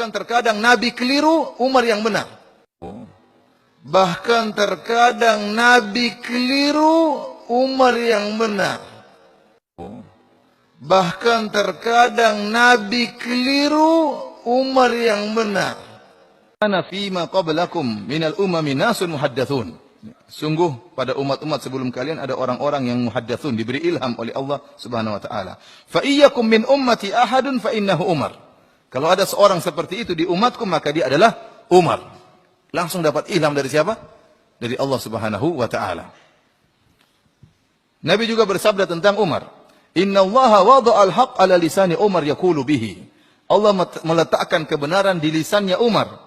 Bahkan terkadang Nabi keliru, Umar yang benar. Bahkan terkadang Nabi keliru, Umar yang benar. Bahkan terkadang Nabi keliru, Umar yang benar. Ana fima qablakum minal umami nasun muhaddatsun. Sungguh pada umat-umat sebelum kalian ada orang-orang yang muhaddatsun, diberi ilham oleh Allah Subhanahu wa taala. Fa iyyakum min ummati ahadun fa innahu Umar. Kalau ada seorang seperti itu di umatku, maka dia adalah Umar. Langsung dapat ilham dari siapa? Dari Allah Subhanahu wa taala. Nabi juga bersabda tentang Umar, "Inna Allaha wada'al haqq 'ala lisani Umar yaqulu bihi." Allah meletakkan kebenaran di lisannya Umar.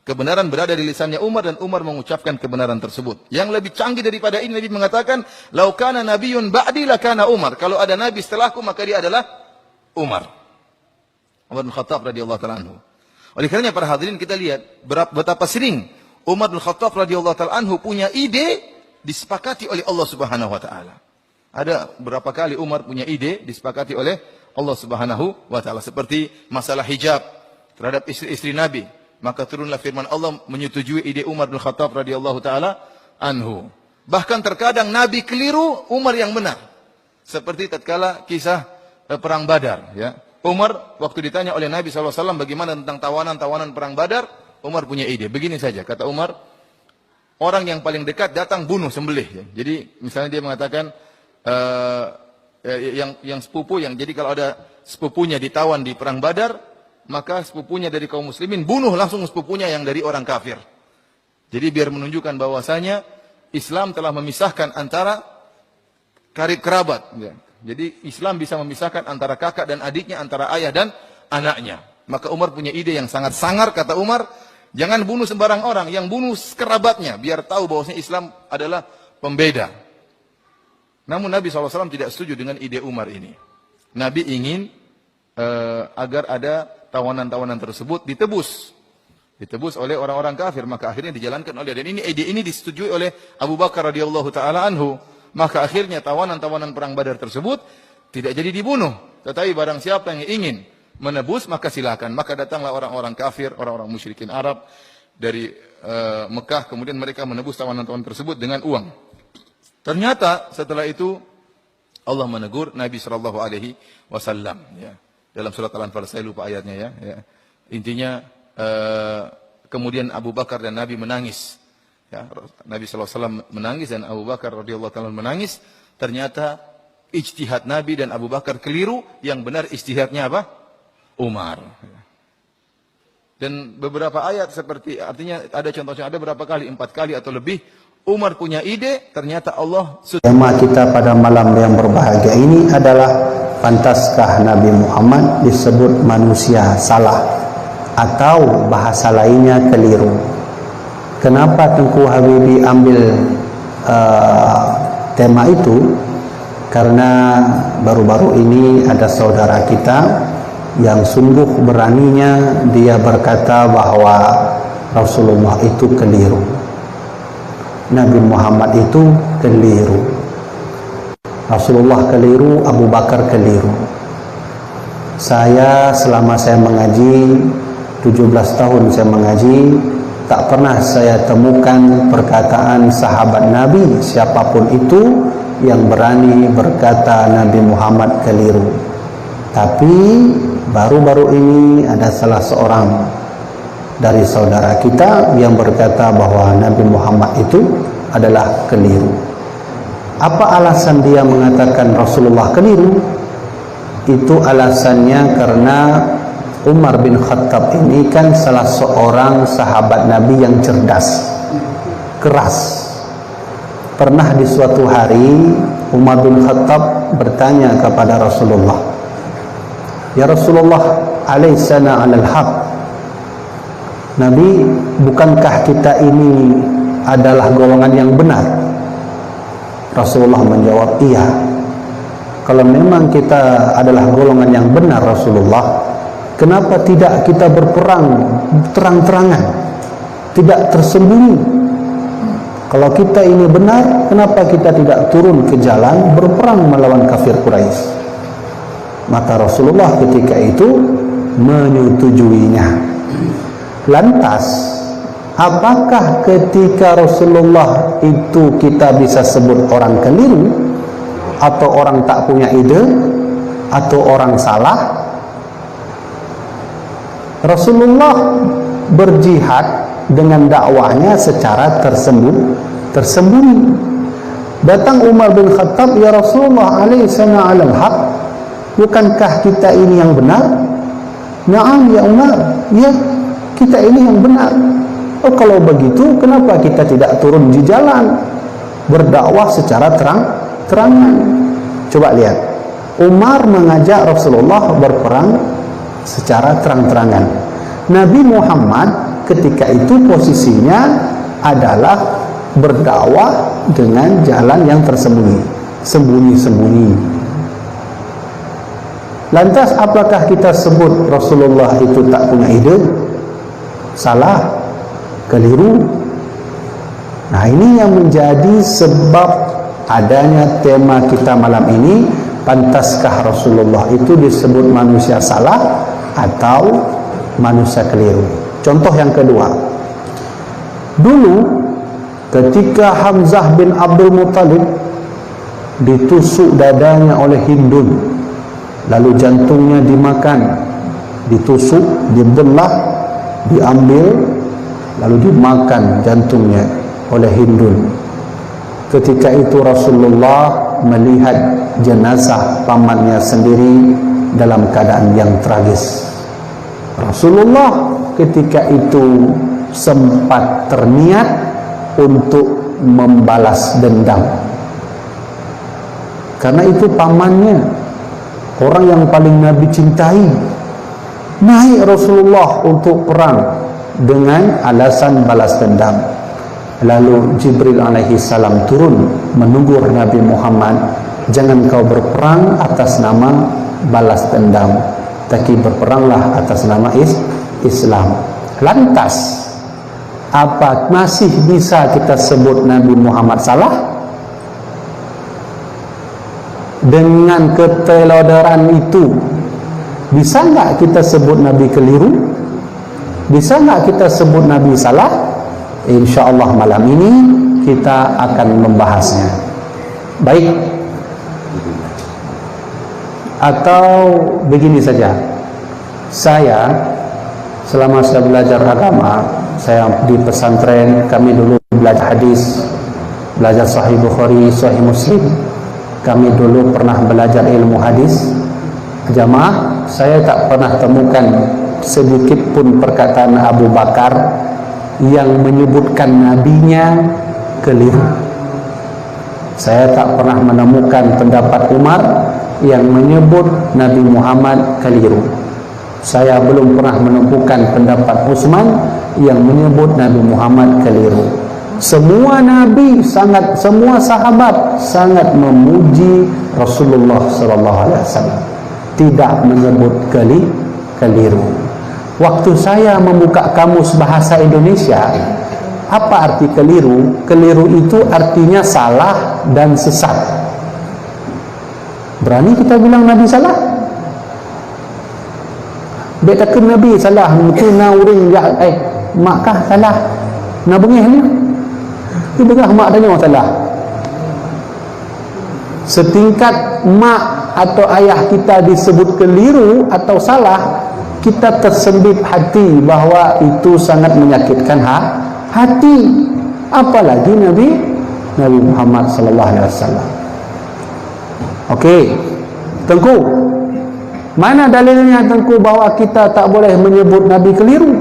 Kebenaran berada di lisannya Umar dan Umar mengucapkan kebenaran tersebut. Yang lebih canggih daripada ini, Nabi mengatakan, "Lau kana nabiyyun ba'di lakana Umar." Kalau ada nabi setelahku, maka dia adalah Umar. Umar bin Khattab radhiyallahu taala anhu. Oleh karenanya para hadirin, kita lihat betapa sering Umar bin Khattab radhiyallahu taala anhu punya ide disepakati oleh Allah Subhanahu wa taala. Ada berapa kali Umar punya ide disepakati oleh Allah Subhanahu wa taala, seperti masalah hijab terhadap istri-istri Nabi. Maka turunlah firman Allah menyetujui ide Umar bin Khattab radhiyallahu taala anhu. Bahkan terkadang Nabi keliru, Umar yang benar. Seperti tatkala kisah perang Badar, ya. Umar waktu ditanya oleh Nabi SAW bagaimana tentang tawanan-tawanan perang Badar, Umar punya ide. Begini saja, kata Umar, orang yang paling dekat datang bunuh, sembelih. Ya. Jadi misalnya dia mengatakan yang sepupu, yang jadi kalau ada sepupunya ditawan di perang Badar, maka sepupunya dari kaum muslimin bunuh langsung sepupunya yang dari orang kafir. Jadi biar menunjukkan bahwasanya Islam telah memisahkan antara karib kerabat. Ya. Jadi Islam bisa memisahkan antara kakak dan adiknya, antara ayah dan anaknya. Maka Umar punya ide yang sangat sangar, kata Umar, jangan bunuh sembarang orang, yang bunuh kerabatnya, biar tahu bahwasanya Islam adalah pembeda. Namun Nabi SAW tidak setuju dengan ide Umar ini. Nabi ingin agar ada tawanan-tawanan tersebut ditebus oleh orang-orang kafir, maka akhirnya dijalankan oleh, dan ide ini disetujui oleh Abu Bakar radhiyallahu taala anhu. Maka akhirnya tawanan-tawanan perang Badar tersebut tidak jadi dibunuh, tetapi barang siapa yang ingin menebus maka silakan. Maka datanglah orang-orang kafir, orang-orang musyrikin Arab dari Mekah, kemudian mereka menebus tawanan-tawanan tersebut dengan uang. Ternyata setelah itu Allah menegur Nabi sallallahu alaihi wasallam, ya. Dalam surat Al-Anfal, saya lupa ayatnya, ya. Intinya kemudian Abu Bakar dan Nabi menangis. Ya, Nabi SAW menangis dan Abu Bakar radhiyallahu taala menangis. Ternyata ijtihad Nabi dan Abu Bakar keliru, yang benar ijtihadnya apa? Umar. Dan beberapa ayat seperti, artinya ada contohnya, ada berapa kali, 4 kali atau lebih Umar punya ide, ternyata Allah. Tema kita pada malam yang berbahagia ini adalah, pantaskah Nabi Muhammad disebut manusia salah atau bahasa lainnya keliru? Kenapa Tengku Habibie ambil tema itu? Karena baru-baru ini ada saudara kita yang sungguh beraninya dia berkata bahwa Rasulullah itu keliru, Nabi Muhammad itu keliru, Rasulullah keliru, Abu Bakar keliru. Saya selama saya mengaji 17 tahun saya mengaji, tak pernah saya temukan perkataan sahabat Nabi siapapun itu yang berani berkata Nabi Muhammad keliru. Tapi baru-baru ini ada salah seorang dari saudara kita yang berkata bahwa Nabi Muhammad itu adalah keliru. Apa alasan dia mengatakan Rasulullah keliru? Itu alasannya karena Umar bin Khattab ini kan salah seorang sahabat Nabi yang cerdas, keras. Pernah di suatu hari Umar bin Khattab bertanya kepada Rasulullah, "Ya Rasulullah, alaysana 'alal haq?" Nabi, bukankah kita ini adalah golongan yang benar? Rasulullah menjawab, "Iya." Kalau memang kita adalah golongan yang benar Rasulullah, kenapa tidak kita berperang terang-terangan, tidak tersembunyi? Kalau kita ini benar, kenapa kita tidak turun ke jalan berperang melawan kafir Quraisy? Maka Rasulullah ketika itu menyetujuinya. Lantas, apakah ketika Rasulullah itu kita bisa sebut orang keliru, atau orang tak punya ide, atau orang salah? Rasulullah berjihad dengan dakwahnya secara tersembunyi. Datang Umar bin Khattab, ya Rasulullah alaihissana alal haq, bukankah kita ini yang benar? Na'am ya Umar, ya kita ini yang benar. Oh, kalau begitu kenapa kita tidak turun di jalan berdakwah secara terang-terangan? Coba lihat, Umar mengajak Rasulullah berperang secara terang-terangan. Nabi Muhammad ketika itu posisinya adalah berdakwah dengan jalan yang tersembunyi, sembunyi-sembunyi. Lantas apakah kita sebut Rasulullah itu tak punya ide? Salah, keliru. Nah, ini yang menjadi sebab adanya tema kita malam ini. Pantaskah Rasulullah itu disebut manusia salah atau manusia keliru? Contoh yang kedua, dulu ketika Hamzah bin Abdul Muttalib ditusuk dadanya oleh Hindun, lalu jantungnya dimakan, ditusuk, dibelah, diambil, lalu dimakan jantungnya oleh Hindun. Ketika itu Rasulullah melihat jenazah pamannya sendiri dalam keadaan yang tragis. Rasulullah ketika itu sempat terniat untuk membalas dendam, karena itu pamannya, orang yang paling Nabi cintai. Naik Rasulullah untuk perang dengan alasan balas dendam. Lalu Jibril alaihi salam turun menegur Nabi Muhammad, jangan kau berperang atas nama balas dendam, tapi berperanglah atas nama Islam. Lantas, apa masih bisa kita sebut Nabi Muhammad salah? Dengan ketelodoran itu, bisa enggak kita sebut Nabi keliru? Bisa enggak kita sebut Nabi salah? InsyaAllah malam ini kita akan membahasnya. Baik, atau begini saja, saya selama saya belajar agama, saya di pesantren, kami dulu belajar hadis, belajar Sahih Bukhari, Sahih Muslim, kami dulu pernah belajar ilmu hadis. Jamaah, saya tak pernah temukan sedikit pun perkataan Abu Bakar yang menyebutkan nabinya keliru. Saya tak pernah menemukan pendapat Umar yang menyebut Nabi Muhammad keliru. Saya belum pernah menemukan pendapat Utsman yang menyebut Nabi Muhammad keliru. Semua nabi semua sahabat sangat memuji Rasulullah sallallahu alaihi wasallam, tidak menyebut keliru. Waktu saya membuka kamus bahasa Indonesia, apa arti keliru? Keliru itu artinya salah dan sesat. Berani kita bilang Nabi salah? Betakan Nabi salah, mungkin nauring makkah salah. Nabungih ni. Itu begah mak tanya salah. Setingkat mak atau ayah kita disebut keliru atau salah, kita tersendip hati bahwa itu sangat menyakitkan hati. Apalagi Nabi Muhammad sallallahu alaihi wasallam. Okey, Tengku, mana dalilnya Tengku bahwa kita tak boleh menyebut Nabi keliru?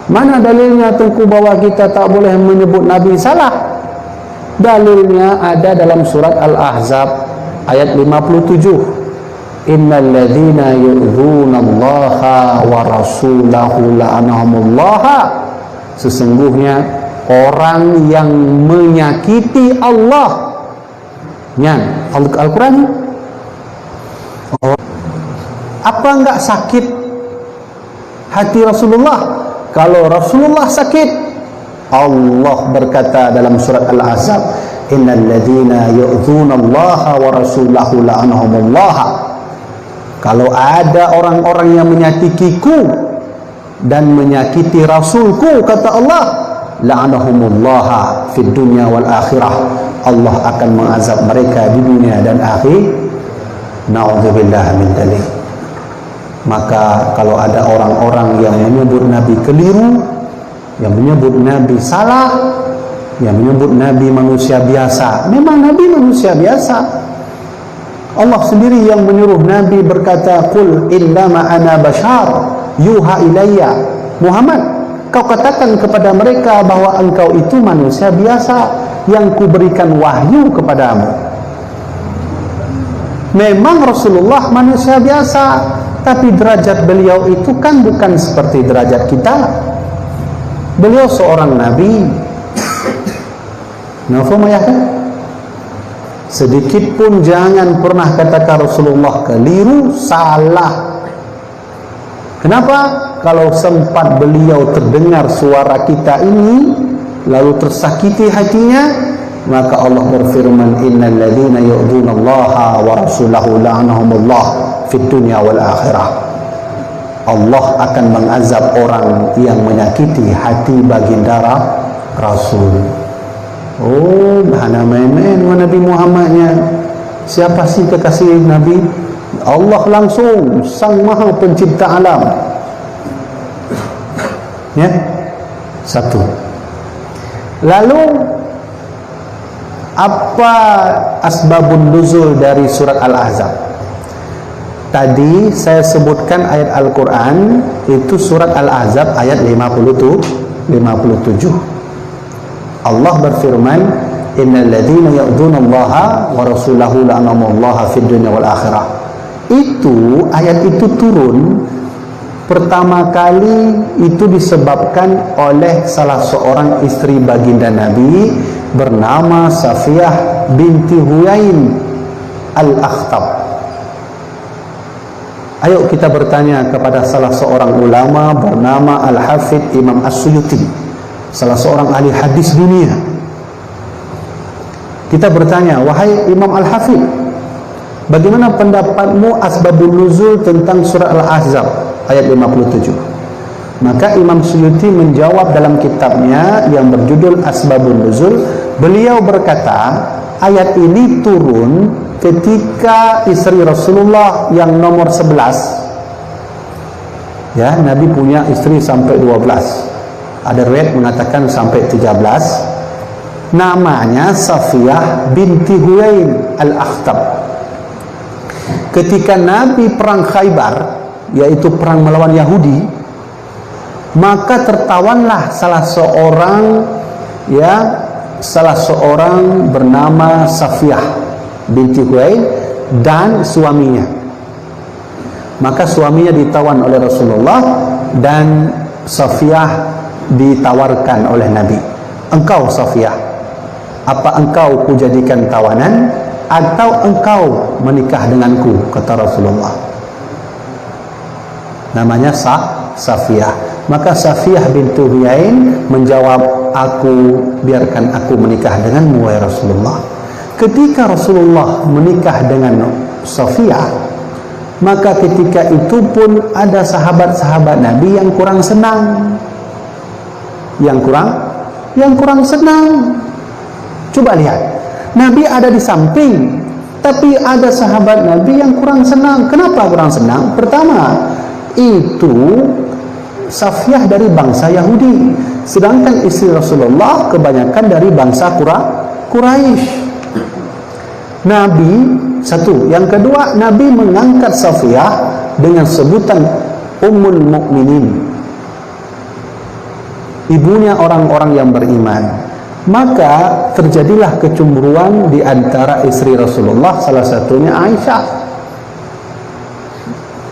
Mana dalilnya Tengku bahwa kita tak boleh menyebut Nabi salah? Dalilnya ada dalam surat Al-Ahzab ayat 57. Innal ladzina yu'dzunallaha wa rasulahu la'anahumullaha, sesungguhnya orang yang menyakiti Allah. Nyan Al-Quran. Apa enggak sakit hati Rasulullah? Kalau Rasulullah sakit, Allah berkata dalam surat Al-Ahzab, innal ladzina yu'dzunallaha wa rasulahu la'anahumullaha. Kalau ada orang-orang yang menyakitiku dan menyakiti Rasulku, kata Allah, la'anahumullaha fid dunya wal akhirah, Allah akan mengazab mereka di dunia dan akhir. Na'udzubillah min dzalik. Maka kalau ada orang-orang yang menyebut Nabi keliru, yang menyebut Nabi salah, yang menyebut Nabi manusia biasa, memang Nabi manusia biasa. Allah sendiri yang menyuruh Nabi berkata, qul innama ana bashar yuha ilayya. Muhammad, kau katakan kepada mereka bahwa engkau itu manusia biasa yang kuberikan wahyu kepadamu. Memang Rasulullah manusia biasa, tapi derajat beliau itu kan bukan seperti derajat kita. Beliau seorang Nabi. Nafum ya kan? Sedikit pun jangan pernah katakan Rasulullah keliru, salah. Kenapa? Kalau sempat beliau terdengar suara kita ini lalu tersakiti hatinya, maka Allah berfirman, innal ladzina yu'dzunallaha wa rasulahu la'anahumullah fid dunya wal akhirah. Allah akan mengazab orang yang menyakiti hati baginda Rasul. Oh, mana main-main Nabi Muhammadnya. Siapa sih kekasih Nabi? Allah langsung, Sang Maha Pencipta alam. Ya, satu. Lalu apa asbabun nuzul dari surat Al-Ahzab? Tadi saya sebutkan ayat Al-Quran, itu surat Al-Ahzab ayat 57. Allah berfirman, innal ladzina ya'dzunallaha wa rasulahu la'anamullaha fid dunya wal akhirah. Itu ayat itu turun pertama kali itu disebabkan oleh salah seorang istri baginda Nabi bernama Safiyah binti Huyain Al-Akhtab. Ayo kita bertanya kepada salah seorang ulama bernama Al-Hafidh Imam As-Suyuti, salah seorang ahli hadis dunia. Kita bertanya, wahai Imam Al-Hafidh, bagaimana pendapatmu asbabun nuzul tentang surah Al-Ahzab ayat 57? Maka Imam Suyuti menjawab dalam kitabnya yang berjudul Asbabun Nuzul. Beliau berkata, ayat ini turun ketika istri Rasulullah yang nomor 11. Ya, Nabi punya istri sampai 12. Ada riwayat mengatakan sampai 13. Namanya Safiyah binti Huyain Al-Akhtab. Ketika Nabi perang Khaybar, yaitu perang melawan Yahudi, maka tertawanlah salah seorang bernama Safiyah binti Huyain dan suaminya. Maka suaminya ditawan oleh Rasulullah dan Safiyah ditawarkan oleh Nabi. Engkau Safiyah, apa engkau kujadikan tawanan atau engkau menikah denganku, kata Rasulullah. Namanya Safiyah. Maka Safiyah binti Huyain menjawab, biarkan aku menikah denganmu wahai Rasulullah. Ketika Rasulullah menikah dengan Safiyah, maka ketika itu pun ada sahabat-sahabat Nabi yang kurang senang. Yang kurang senang. Coba lihat, Nabi ada di samping, tapi ada sahabat Nabi yang kurang senang. Kenapa kurang senang? Pertama, itu Safiyah dari bangsa Yahudi, sedangkan istri Rasulullah kebanyakan dari bangsa Quraisy. Nabi, satu. Yang kedua, Nabi mengangkat Safiyah dengan sebutan Ummul Mukminin, ibunya orang-orang yang beriman. Maka terjadilah kecemburuan di antara istri Rasulullah, salah satunya Aisyah.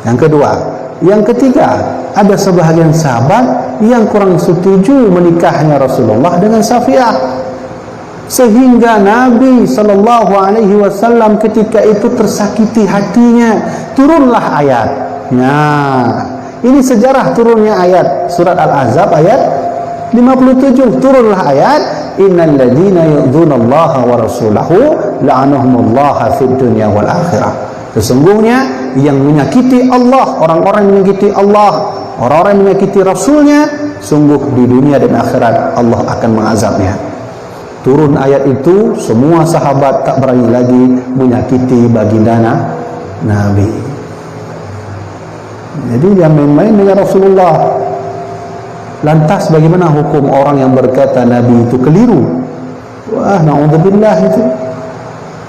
Yang kedua. Yang ketiga, ada sebahagian sahabat yang kurang setuju menikahnya Rasulullah dengan Safiyah, sehingga Nabi SAW ketika itu tersakiti hatinya. Turunlah ayat. Nah, ini sejarah turunnya ayat surat Al-Ahzab ayat 57. Turunlah ayat, innal ladzina yu'dzunallaha wa rasulahu la'anahumullaha fid dunya wal akhirah. Sesungguhnya yang menyakiti Allah, orang-orang yang menyakiti Allah Orang-orang yang menyakiti Rasulnya, sungguh di dunia dan akhirat Allah akan mengazabnya. Turun ayat itu, semua sahabat tak berani lagi menyakiti baginda Nabi. Jadi dia main-main dengan Rasulullah. Lantas bagaimana hukum orang yang berkata Nabi itu keliru? Wah, na'udzubillah itu.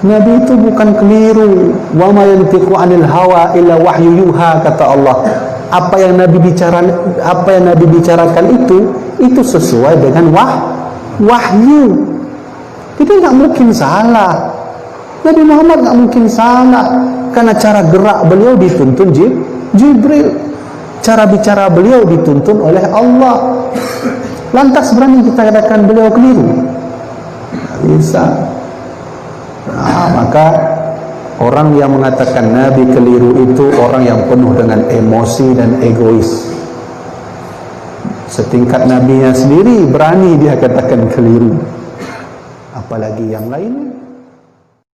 Nabi itu bukan keliru. Wa ma yantiqu 'anil hawa illa wahyu yuha, kata Allah. Apa yang Nabi bicarakan itu sesuai dengan wahyu. Jadi nggak mungkin salah. Nabi Muhammad nggak mungkin salah karena cara gerak beliau dituntun Jibril. Cara bicara beliau dituntun oleh Allah. Lantas berani kita katakan beliau keliru? Nggak bisa. Nah, maka orang yang mengatakan Nabi keliru itu orang yang penuh dengan emosi dan egois. Setingkat Nabinya sendiri berani dia katakan keliru, apalagi yang lain.